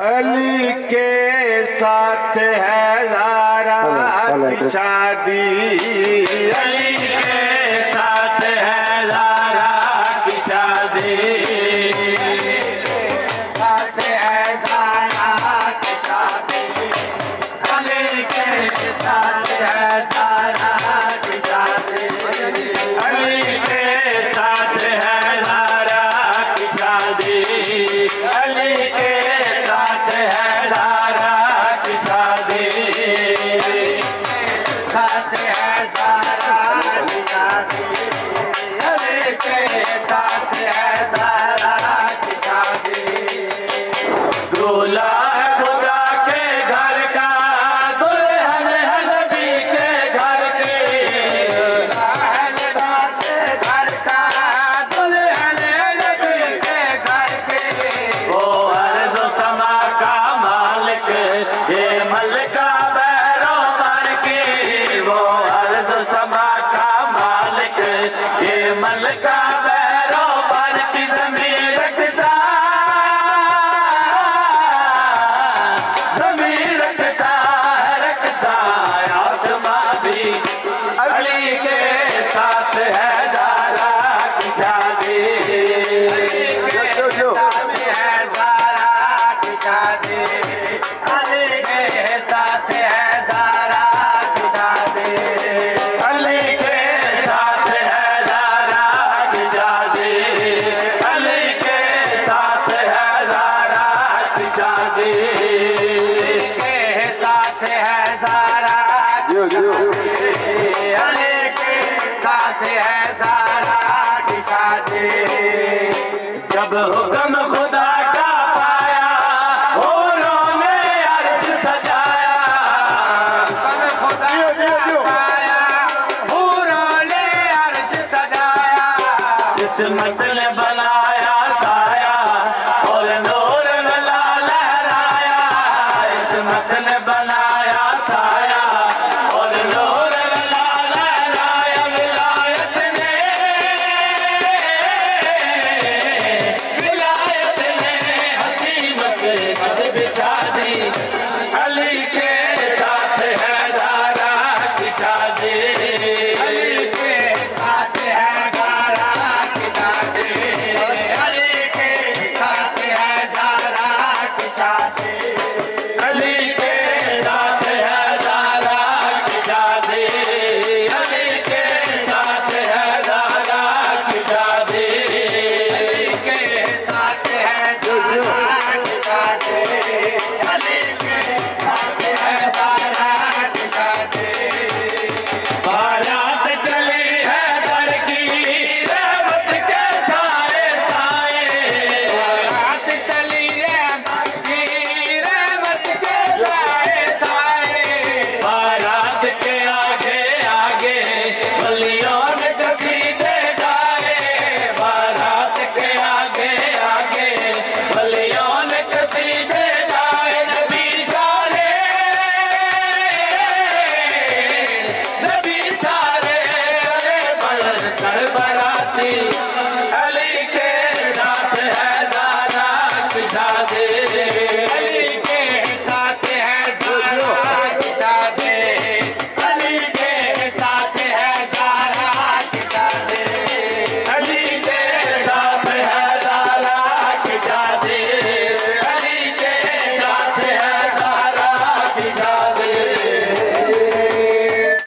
अली के साथ है ज़ारा की शादी, अली के साथ है ज़ारा की शादी, साथ है ज़ारा की शादी, अली के साथ है ज़ारा की शादी, अली के साथ है ज़ारा की शादी, अली के साथ है ज़ारा की शादी, साथ है ज़ारा की शादी, अली के साथ है ज़ारा की शादी। दूल्हा खुदा के घर का, दुल्हन है नबी के घर की, दुल्हन के घर का, दुल्हन है नबी के घर की। वो अर्ज़ समा का मालिक, ये मलका बैरोमर की, वो अर्ज़ समा का मालिक, ये मलका बैरोमर की। ज़मीर रखसा, ज़मीर रखसा, रखसा आसमां भी, अली के साथ है ज़ारा की शादी, अली के साथ है ज़ारा की शादी, अली के साथ है ज़ारा की शादी, अली के साथ है ज़ारा की शादी, अली के साथ है ज़ारा की शादी, के साथ है ज़ारा की शादी, अली के साथ है ज़ारा की शादी। जब हुक्म खुदा का पाया, हूरों ने अर्श सजाया, हुक्म खुदा का पाया, हूरों ने अर्श सजाया, किस्मत ने बनाया साया और नूर वाला लहराया, किस्मत ने बनाया साया और नूर वाला लहराया, विलायत ने, विलायत ने हंसी मस बिछा दी, अली के साथ है ज़ारा की शादी, अली के साथ है ज़ारा की शादी, अली के साथ है ज़ारा की शादी।